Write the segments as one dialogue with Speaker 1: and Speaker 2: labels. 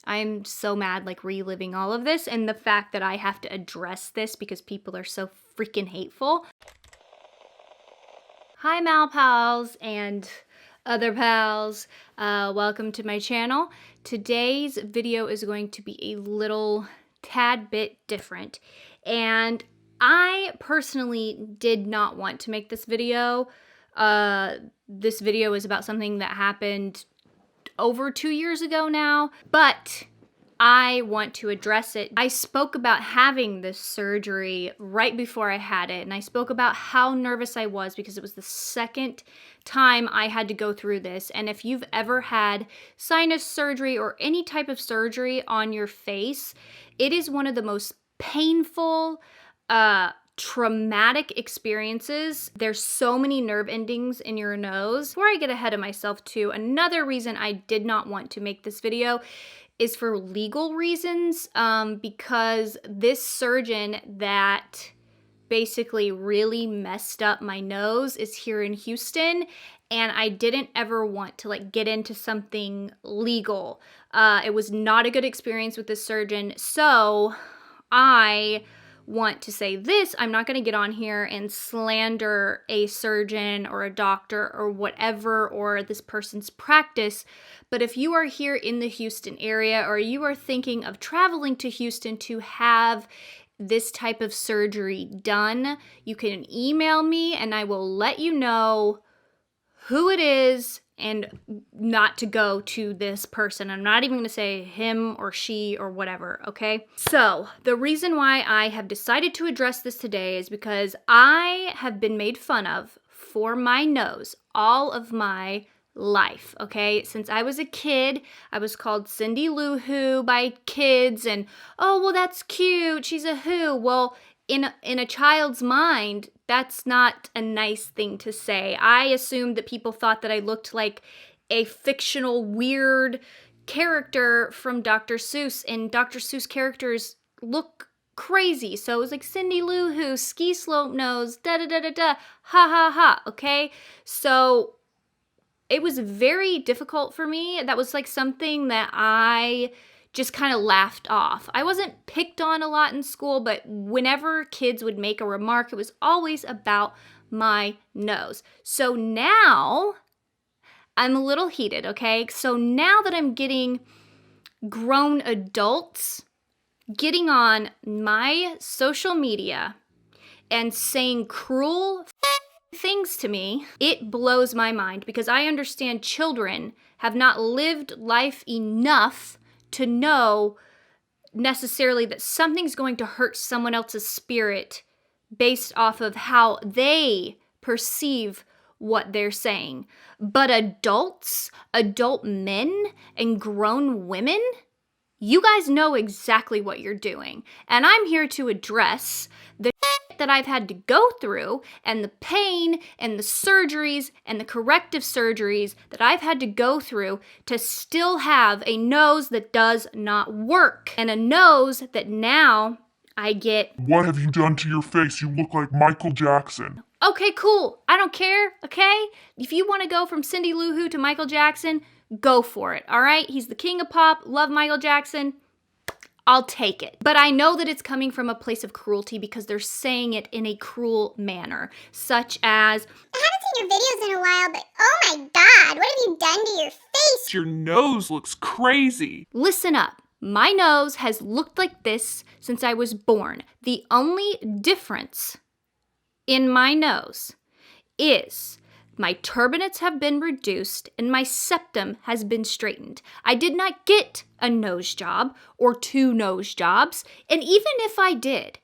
Speaker 1: I'm so mad, like, reliving all of this, and the fact that I have to address this because people are so freaking hateful. Hi, Mal pals and other pals. Welcome to my channel. Today's video is going to be a little tad bit different, and I personally did not want to make this video. This video is about something that happened over 2 years ago now, but I want to address it. I spoke about having this surgery right before I had it, and I spoke about how nervous I was because it was the second time I had to go through this. And if you've ever had sinus surgery or any type of surgery on your face, it is one of the most painful, traumatic experiences. There's so many nerve endings in your nose. Before I get ahead of myself too, another reason I did not want to make this video is for legal reasons, because this surgeon that basically really messed up my nose is here in Houston, and I didn't ever want to get into something legal. It was not a good experience with this surgeon, so I want to say this. I'm not going to get on here and slander a surgeon or a doctor or whatever, or this person's practice, but if you are here in the Houston area or you are thinking of traveling to Houston to have this type of surgery done, you can email me and I will let you know who it is and not to go to this person. I'm not even going to say him or she or whatever, okay? So the reason why I have decided to address this today is because I have been made fun of for my nose all of my life, okay? Since I was a kid, I was called Cindy Lou Who by kids, and oh, well, that's cute, she's a who. Well, in a child's mind, that's not a nice thing to say. I assumed that people thought that I looked like a fictional weird character from Dr. Seuss, and Dr. Seuss characters look crazy. So it was like Cindy Lou Who, ski slope nose, da da da da da, ha ha ha, okay? So it was very difficult for me. That was like something that I just kind of laughed off. I wasn't picked on a lot in school, but whenever kids would make a remark, it was always about my nose. So now I'm a little heated, okay? So now that I'm getting grown adults getting on my social media and saying cruel things to me, it blows my mind, because I understand children have not lived life enough to know necessarily that something's going to hurt someone else's spirit based off of how they perceive what they're saying. But adults, adult men, and grown women, you guys know exactly what you're doing. And I'm here to address the that I've had to go through, and the pain and the surgeries and the corrective surgeries that I've had to go through to still have a nose that does not work, and a nose that now I get.
Speaker 2: What have you done to your face? You look like Michael Jackson.
Speaker 1: Okay, cool. I don't care, okay? If you want to go from Cindy Lou Who to Michael Jackson, go for it, all right? He's the king of pop. Love Michael Jackson. I'll take it. But I know that it's coming from a place of cruelty because they're saying it in a cruel manner, such as,
Speaker 3: I haven't seen your videos in a while, but oh my god, what have you done to your face?
Speaker 4: Your nose looks crazy.
Speaker 1: Listen up. My nose has looked like this since I was born. The only difference in my nose is my turbinates have been reduced and my septum has been straightened. I did not get a nose job or 2 nose jobs, and even if I did,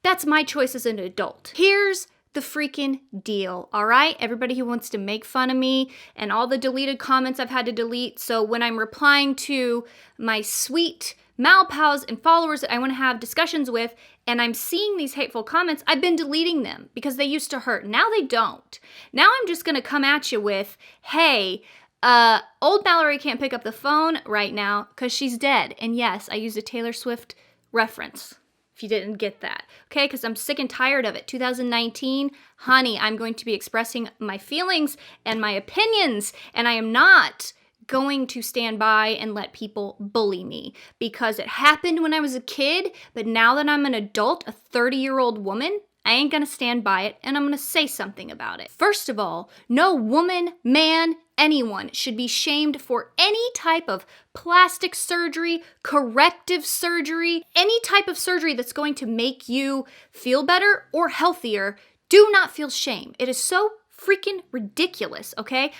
Speaker 1: that's my choice as an adult. Here's the freaking deal, all right? Everybody who wants to make fun of me and all the deleted comments I've had to delete. So when I'm replying to my sweet Mal pals and followers that I want to have discussions with, and I'm seeing these hateful comments, I've been deleting them because they used to hurt. Now they don't. Now I'm just going to come at you with, hey, old Mallory can't pick up the phone right now because she's dead. And yes, I used a Taylor Swift reference, if you didn't get that. Okay, because I'm sick and tired of it. 2019, honey, I'm going to be expressing my feelings and my opinions, and I am not going to stand by and let people bully me because it happened when I was a kid, but now that I'm an adult, a 30-year-old woman, I ain't gonna stand by it, and I'm gonna say something about it. First of all, no woman, man, anyone should be shamed for any type of plastic surgery, corrective surgery, any type of surgery that's going to make you feel better or healthier. Do not feel shame. It is so freaking ridiculous, okay?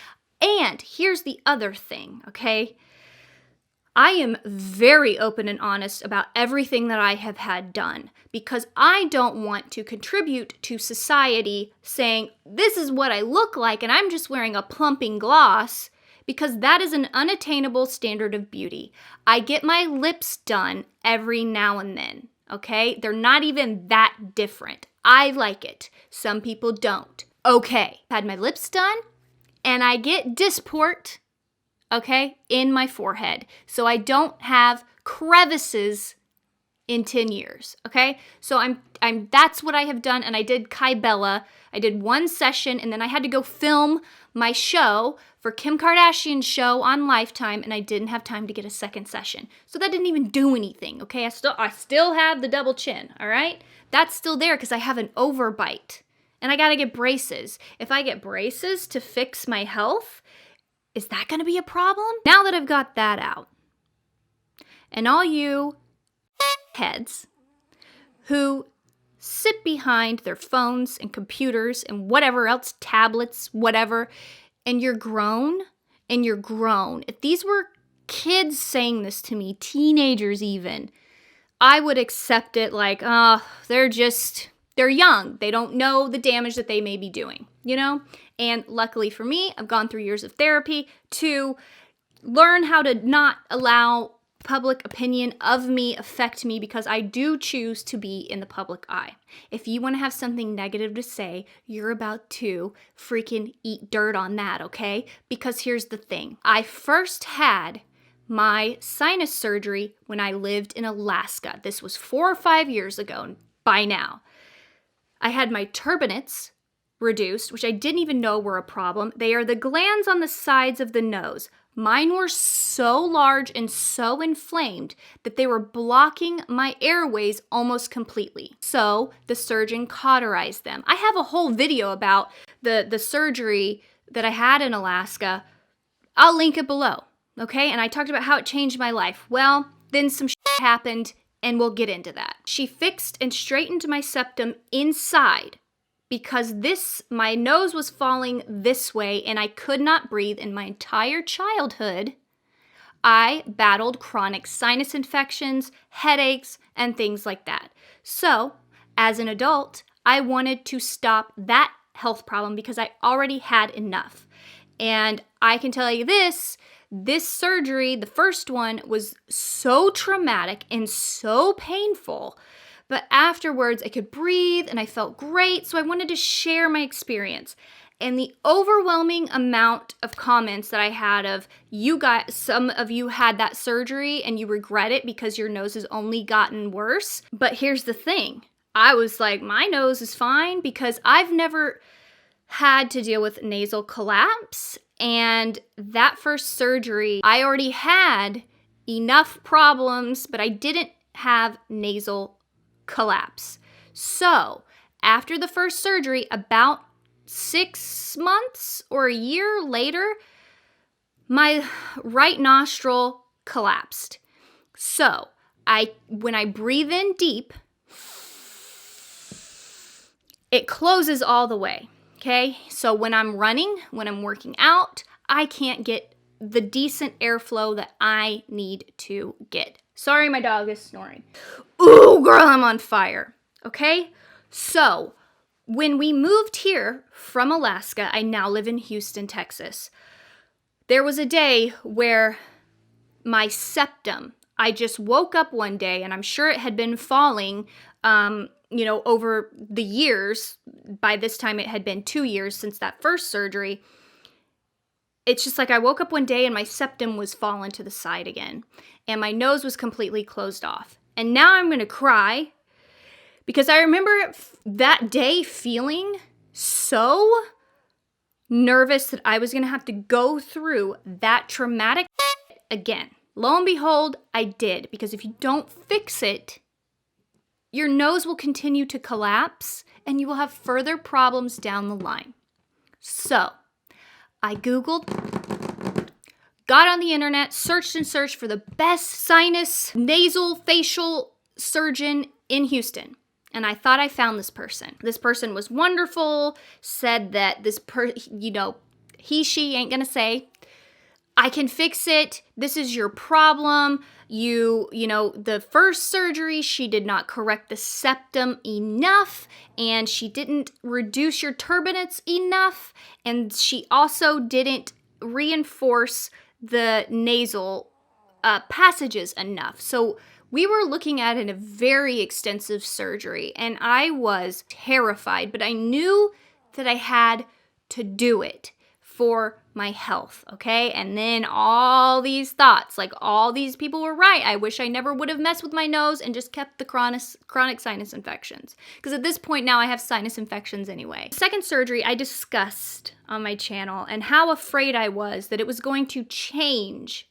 Speaker 1: And here's the other thing, okay? I am very open and honest about everything that I have had done because I don't want to contribute to society saying, this is what I look like and I'm just wearing a plumping gloss, because that is an unattainable standard of beauty. I get my lips done every now and then, okay? They're not even that different. I like it. Some people don't. Okay, had my lips done and I get Dysport, okay, in my forehead. So I don't have crevices in 10 years, okay? So that's what I have done, and I did Kybella. I did one session, and then I had to go film my show for Kim Kardashian's show on Lifetime, and I didn't have time to get a second session. So that didn't even do anything, okay? I still have the double chin, all right? That's still there because I have an overbite, and I gotta get braces. If I get braces to fix my health, is that going to be a problem? Now that I've got that out, and all you heads who sit behind their phones and computers and whatever else, tablets, whatever, and you're grown, if these were kids saying this to me, teenagers even, I would accept it like, they're young. They don't know the damage that they may be doing, you know? And luckily for me, I've gone through years of therapy to learn how to not allow public opinion of me affect me, because I do choose to be in the public eye. If you want to have something negative to say, you're about to freaking eat dirt on that, okay? Because here's the thing. I first had my sinus surgery when I lived in Alaska. This was 4 or 5 years ago by now. I had my turbinates reduced, which I didn't even know were a problem. They are the glands on the sides of the nose. Mine were so large and so inflamed that they were blocking my airways almost completely. So the surgeon cauterized them. I have a whole video about the surgery that I had in Alaska. I'll link it below, okay? And I talked about how it changed my life. Well, then some shit happened, and we'll get into that. She fixed and straightened my septum inside, because my nose was falling this way and I could not breathe. In my entire childhood, I battled chronic sinus infections, headaches, and things like that. So, as an adult, I wanted to stop that health problem because I already had enough. And I can tell you this surgery, the first one, was so traumatic and so painful. But afterwards, I could breathe and I felt great, so I wanted to share my experience. And the overwhelming amount of comments that I had of you guys, some of you had that surgery and you regret it because your nose has only gotten worse. But here's the thing. I was like, my nose is fine because I've never had to deal with nasal collapse. And that first surgery, I already had enough problems, but I didn't have nasal collapse. So after the first surgery, about 6 months or a year later, my right nostril collapsed. So when I breathe in deep, it closes all the way. Okay, so when I'm running, when I'm working out, I can't get the decent airflow that I need to get. Sorry, my dog is snoring. Ooh, girl, I'm on fire. Okay, so when we moved here from Alaska, I now live in Houston, Texas. There was a day where my septum, I just woke up one day, and I'm sure it had been falling, over the years. By this time, it had been 2 years since that first surgery. It's just like I woke up one day and my septum was falling to the side again. And my nose was completely closed off. And now I'm going to cry because I remember that day feeling so nervous that I was going to have to go through that traumatic again. Lo and behold, I did, because if you don't fix it, your nose will continue to collapse and you will have further problems down the line. So, I Googled, got on the internet, searched and searched for the best sinus, nasal, facial surgeon in Houston. And I thought I found this person. This person was wonderful, said that he, she ain't gonna say, I can fix it. This is your problem. The first surgery, she did not correct the septum enough, and she didn't reduce your turbinates enough, and she also didn't reinforce the nasal passages enough. So we were looking at a very extensive surgery, and I was terrified, but I knew that I had to do it for my health, okay? And then all these thoughts, like all these people were right. I wish I never would have messed with my nose and just kept the chronic sinus infections. Because at this point now I have sinus infections anyway. The second surgery I discussed on my channel and how afraid I was that it was going to change.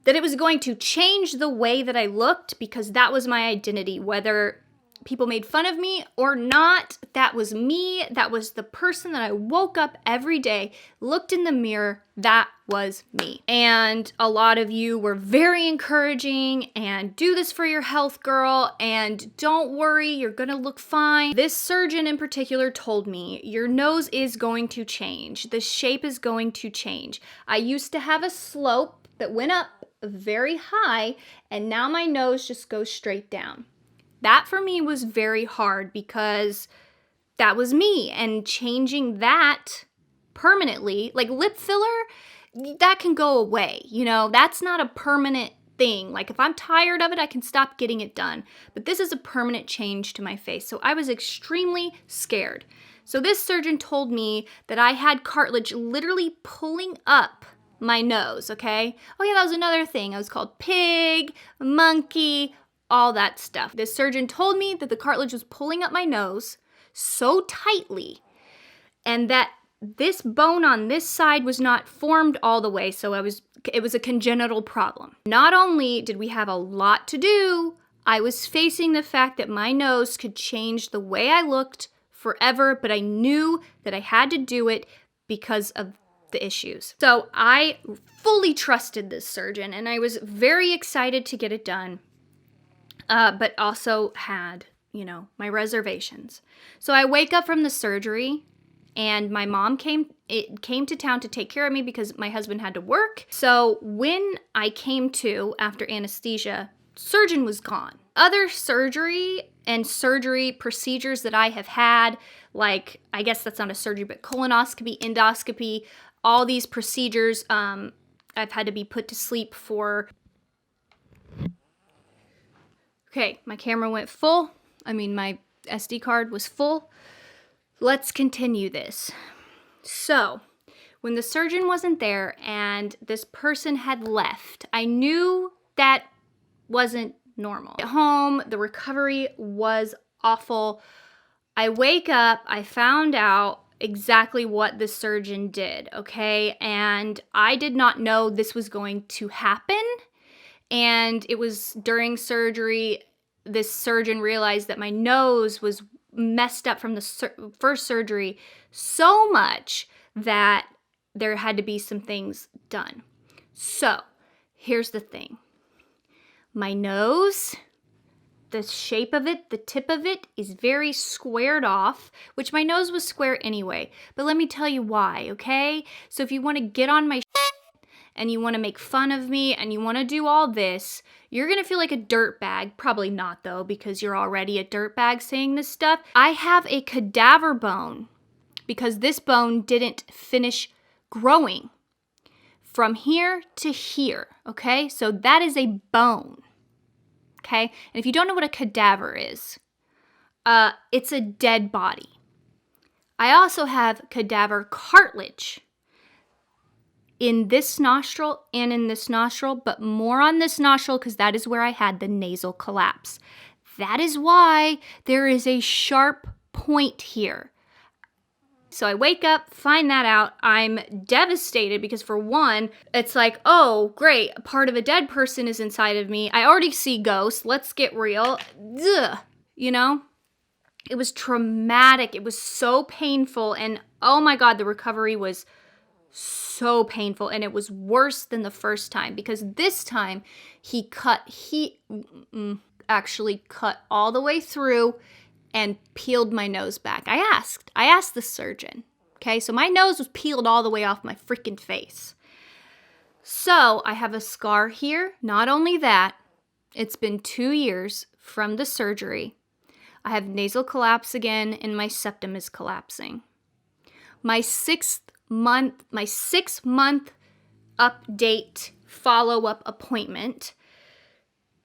Speaker 1: That it was going to change the way that I looked, because that was my identity, whether people made fun of me or not. That was me. That was the person that I woke up every day, looked in the mirror. That was me. And a lot of you were very encouraging and do this for your health, girl, and don't worry, you're gonna look fine. This surgeon in particular told me, your nose is going to change. The shape is going to change. I used to have a slope that went up very high, and now my nose just goes straight down. That for me was very hard, because that was me, and changing that permanently, like lip filler, that can go away, that's not a permanent thing. Like if I'm tired of it, I can stop getting it done, but this is a permanent change to my face. So I was extremely scared. So this surgeon told me that I had cartilage literally pulling up my nose, okay? Oh yeah, that was another thing. I was called pig, monkey, all that stuff. This surgeon told me that the cartilage was pulling up my nose so tightly, and that this bone on this side was not formed all the way, so it was a congenital problem. Not only did we have a lot to do, I was facing the fact that my nose could change the way I looked forever, but I knew that I had to do it because of the issues. So I fully trusted this surgeon, and I was very excited to get it done. But also had, my reservations. So I wake up from the surgery, and my mom came to town to take care of me because my husband had to work. So when I came to after anesthesia, surgeon was gone. Other surgery procedures that I have had, like, I guess that's not a surgery, but colonoscopy, endoscopy, all these procedures, I've had to be put to sleep for. Okay, my camera went full. My SD card was full. Let's continue this. So, when the surgeon wasn't there and this person had left, I knew that wasn't normal. At home, the recovery was awful. I wake up, I found out exactly what the surgeon did, okay? And I did not know this was going to happen. And it was during surgery, this surgeon realized that my nose was messed up from the first surgery so much that there had to be some things done. So, here's the thing. My nose, the shape of it, the tip of it is very squared off, which my nose was square anyway. But let me tell you why, okay? So if you want to get on my and you want to make fun of me and you want to do all this, you're going to feel like a dirtbag. Probably not, though, because you're already a dirtbag saying this stuff. I have a cadaver bone because this bone didn't finish growing from here to here, okay? So that is a bone, okay? And if you don't know what a cadaver is, it's a dead body. I also have cadaver cartilage in this nostril and in this nostril, but more on this nostril because that is where I had the nasal collapse. That is why there is a sharp point here. So I wake up, find that out. I'm devastated because for one, it's like, oh, great, a part of a dead person is inside of me. I already see ghosts. Let's get real. Ugh, you know? It was traumatic. It was so painful. And oh my God, the recovery was so painful. And it was worse than the first time because this time he actually cut all the way through and peeled my nose back. I asked the surgeon, okay? So my nose was peeled all the way off my freaking face. So I have a scar here. Not only that, it's been 2 years from the surgery. I have nasal collapse again and my septum is collapsing. My 6-month update follow-up appointment,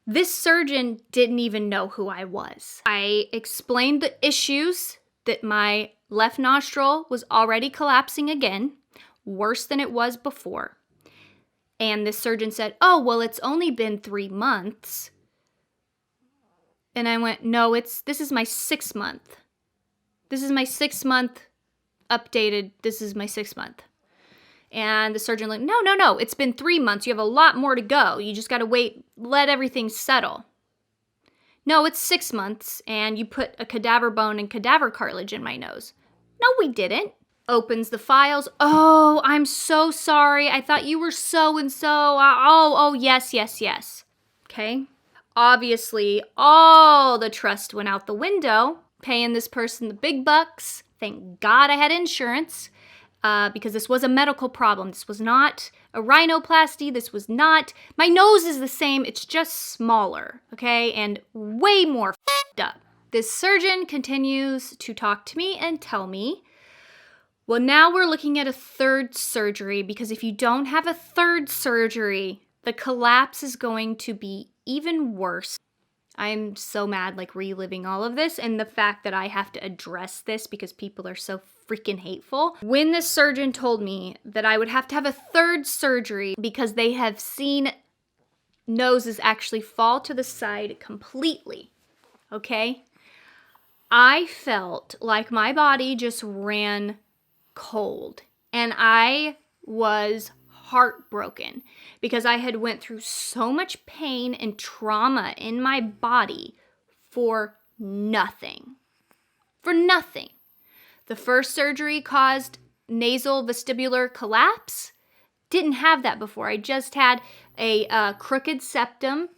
Speaker 1: this surgeon didn't even know who I was. I explained the issues, that my left nostril was already collapsing again, worse than it was before. And this surgeon said, oh, well, it's only been 3 months. And I went, no, this is my 6th month. This is my 6th month updated. This is my 6th month. And the surgeon like, no, it's been 3 months. You have a lot more to go. You just got to wait, let everything settle. No, it's 6 months, and you put a cadaver bone and cadaver cartilage in my nose. No, we didn't. Opens the files. Oh, I'm so sorry. I thought you were so-and-so. Oh, yes. Okay. Obviously, all the trust went out the window, paying this person the big bucks. Thank God I had insurance. Because this was a medical problem. This was not a rhinoplasty. This was not, my nose is the same, it's just smaller, okay? And way more f***ed up. This surgeon continues to talk to me and tell me, well, now we're looking at a 3rd surgery because if you don't have a 3rd surgery, the collapse is going to be even worse. I'm so mad, like reliving all of this and the fact that I have to address this because people are so freaking hateful. When this surgeon told me that I would have to have a 3rd surgery because they have seen noses actually fall to the side completely, okay? I felt like my body just ran cold and I was heartbroken because I had went through so much pain and trauma in my body for nothing. For nothing. The first surgery caused nasal vestibular collapse. Didn't have that before. I just had a crooked septum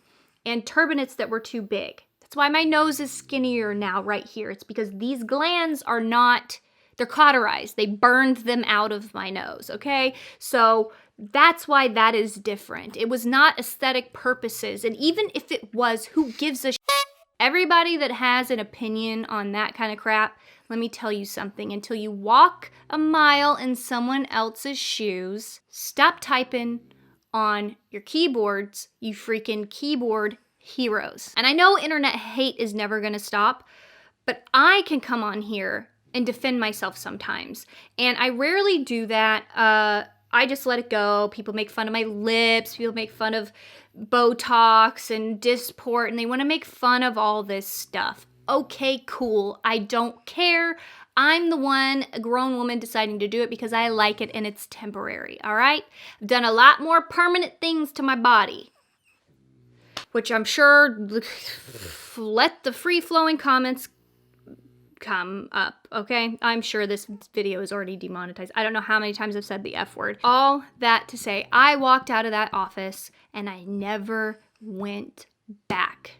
Speaker 1: and turbinates that were too big. That's why my nose is skinnier now right here. It's because these glands are not, they're cauterized. They burned them out of my nose, okay? So that's why that is different. It was not aesthetic purposes. And even if it was, who gives a shit? Everybody that has an opinion on that kind of crap, let me tell you something. Until you walk a mile in someone else's shoes, stop typing on your keyboards, you freaking keyboard heroes. And I know internet hate is never gonna stop, but I can come on here and defend myself sometimes. And I rarely do that. I just let it go. People make fun of my lips. People make fun of Botox and Dysport, and they want to make fun of all this stuff. Okay, cool. I don't care. I'm the one, a grown woman, deciding to do it because I like it and it's temporary, all right? I've done a lot more permanent things to my body, which I'm sure, let the free-flowing comments come up, okay? I'm sure this video is already demonetized. I don't know how many times I've said the F word. All that to say, I walked out of that office and I never went back.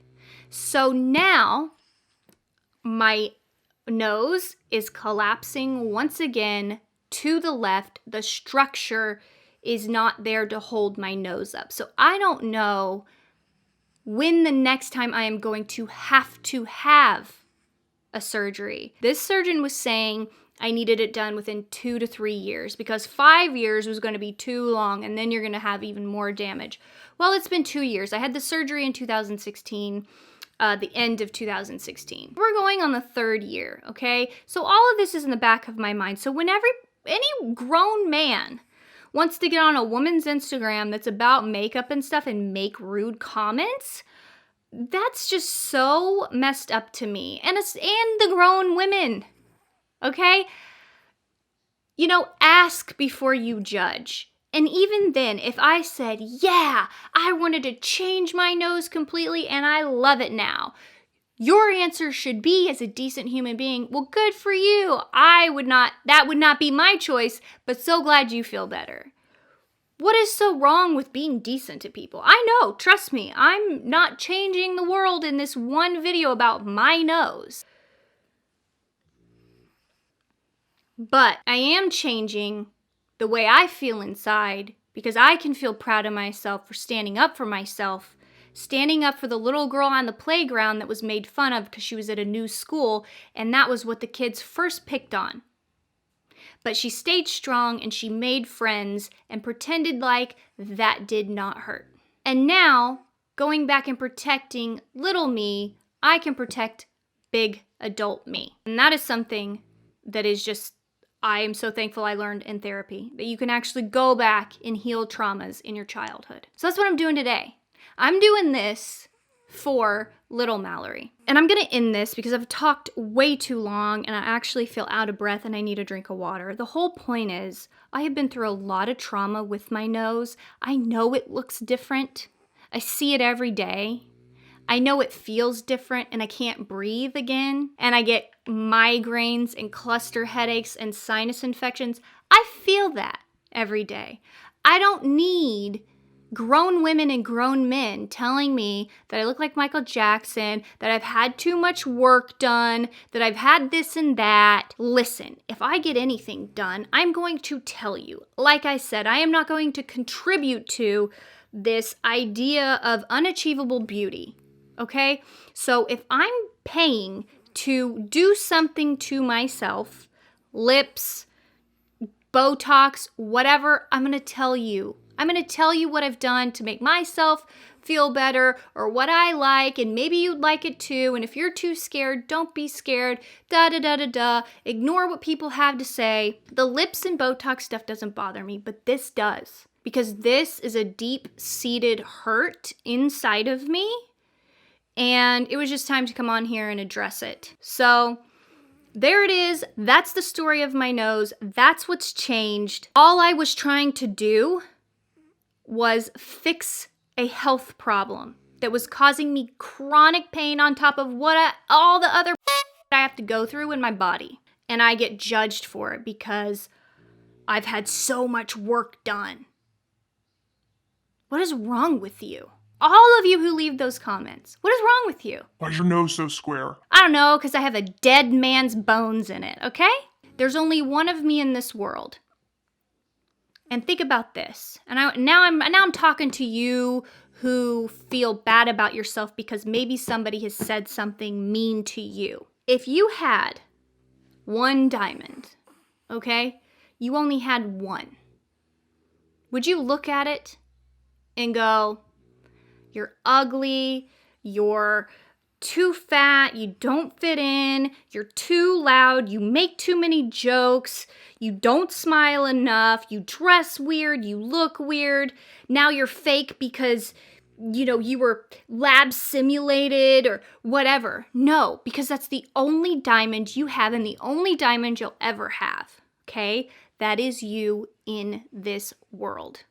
Speaker 1: So now my nose is collapsing once again to the left. The structure is not there to hold my nose up. So I don't know when the next time I am going to have a surgery. This surgeon was saying I needed it done within 2 to 3 years because 5 years was going to be too long and then you're going to have even more damage. Well, it's been 2 years. I had the surgery in 2016, the end of 2016. We're going on the 3rd year, okay? So all of this is in the back of my mind. So whenever any grown man wants to get on a woman's Instagram that's about makeup and stuff and make rude comments, that's just so messed up to me. And the grown women, okay? ask before you judge. And even then, if I said, yeah, I wanted to change my nose completely and I love it now, your answer should be, as a decent human being, well, good for you. That would not be my choice, but so glad you feel better. What is so wrong with being decent to people? I know, trust me, I'm not changing the world in this one video about my nose. But I am changing the way I feel inside, because I can feel proud of myself for standing up for myself, standing up for the little girl on the playground that was made fun of because she was at a new school, and that was what the kids first picked on. But she stayed strong and she made friends and pretended like that did not hurt. And now, going back and protecting little me, I can protect big adult me. And that is something that is just, I am so thankful I learned in therapy, that you can actually go back and heal traumas in your childhood. So that's what I'm doing today. I'm doing this for little Mallory. And I'm gonna end this because I've talked way too long and I actually feel out of breath and I need a drink of water. The whole point is, I have been through a lot of trauma with my nose. I know it looks different. I see it every day. I know it feels different and I can't breathe again. And I get migraines and cluster headaches and sinus infections. I feel that every day. I don't need grown women and grown men telling me that I look like Michael Jackson, that I've had too much work done, that I've had this and that. Listen, if I get anything done, I'm going to tell you. Like I said, I am not going to contribute to this idea of unachievable beauty, okay? So if I'm paying to do something to myself, lips, Botox, whatever, I'm going to tell you. I'm going to tell you what I've done to make myself feel better, or what I like, and maybe you'd like it too. And if you're too scared, don't be scared. Ignore what people have to say. The lips and Botox stuff doesn't bother me, but this does. Because this is a deep-seated hurt inside of me. And it was just time to come on here and address it. So there it is. That's the story of my nose. That's what's changed. All I was trying to do was fix a health problem that was causing me chronic pain on top of all the other I have to go through in my body. And I get judged for it because I've had so much work done. What is wrong with you? All of you who leave those comments, what is wrong with you?
Speaker 2: Why is your nose so square?
Speaker 1: I don't know, because I have a dead man's bones in it, okay? There's only one of me in this world. And think about this. And now I'm talking to you who feel bad about yourself because maybe somebody has said something mean to you. If you had one diamond, okay? You only had one. Would you look at it and go, you're ugly, you're too fat, you don't fit in, you're too loud, you make too many jokes, you don't smile enough, you dress weird, you look weird, now you're fake because, you were lab simulated or whatever. No, because that's the only diamond you have and the only diamond you'll ever have, okay? That is you in this world.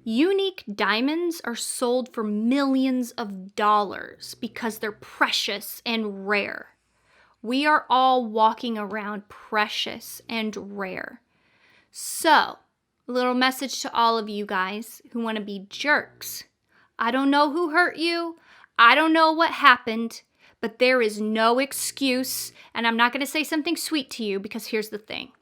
Speaker 1: Unique diamonds are sold for millions of dollars because they're precious and rare. We are all walking around precious and rare. So, a little message to all of you guys who want to be jerks. I don't know who hurt you. I don't know what happened, but there is no excuse. And I'm not going to say something sweet to you because here's the thing.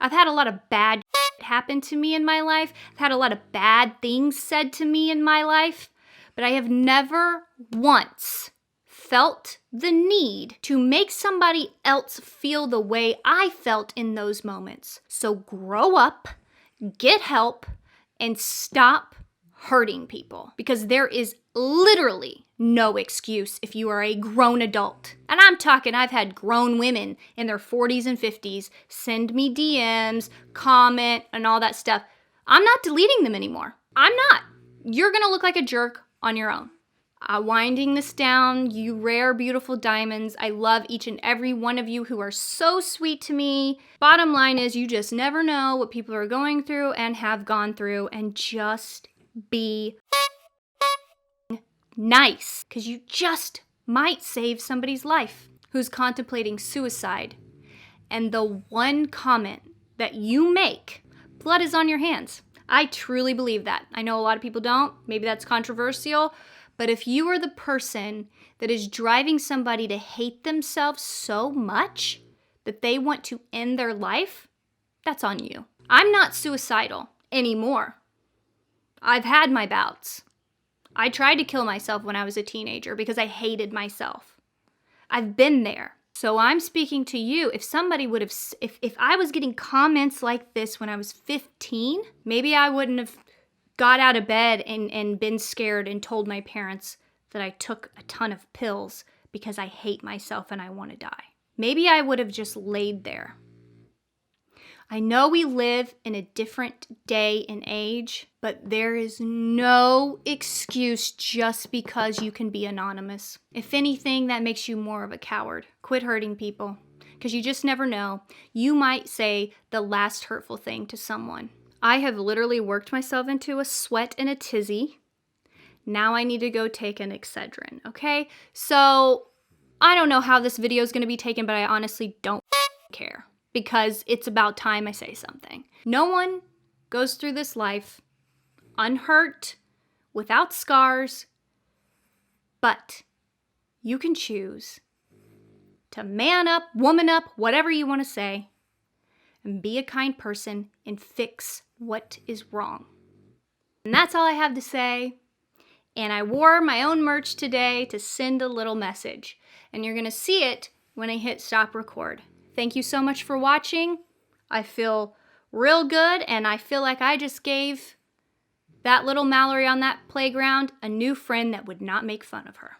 Speaker 1: I've had a lot of bad happen to me in my life. I've had a lot of bad things said to me in my life, but I have never once felt the need to make somebody else feel the way I felt in those moments. So grow up, get help, and stop hurting people, because there is literally no excuse if you are a grown adult. And I'm talking, I've had grown women in their 40s and 50s send me DMs, comment, and all that stuff. I'm not deleting them anymore. I'm not. You're gonna look like a jerk on your own. Winding this down, you rare, beautiful diamonds, I love each and every one of you who are so sweet to me. Bottom line is, you just never know what people are going through and have gone through, and just be nice, because you just might save somebody's life who's contemplating suicide. And the one comment that you make, blood is on your hands. I truly believe that. I know a lot of people don't. Maybe that's controversial. But if you are the person that is driving somebody to hate themselves so much that they want to end their life, that's on you. I'm not suicidal anymore. I've had my bouts. I tried to kill myself when I was a teenager because I hated myself. I've been there. So I'm speaking to you. If somebody would have, if I was getting comments like this when I was 15, maybe I wouldn't have got out of bed and been scared and told my parents that I took a ton of pills because I hate myself and I want to die. Maybe I would have just laid there. I know we live in a different day and age, but there is no excuse just because you can be anonymous. If anything, that makes you more of a coward. Quit hurting people, because you just never know. You might say the last hurtful thing to someone. I have literally worked myself into a sweat and a tizzy. Now I need to go take an Excedrin, okay? So I don't know how this video is going to be taken, but I honestly don't care, because it's about time I say something. No one goes through this life unhurt, without scars, but you can choose to man up, woman up, whatever you want to say, and be a kind person and fix what is wrong. And that's all I have to say. And I wore my own merch today to send a little message. And you're going to see it when I hit stop record. Thank you so much for watching. I feel real good, and I feel like I just gave that little Mallory on that playground a new friend that would not make fun of her.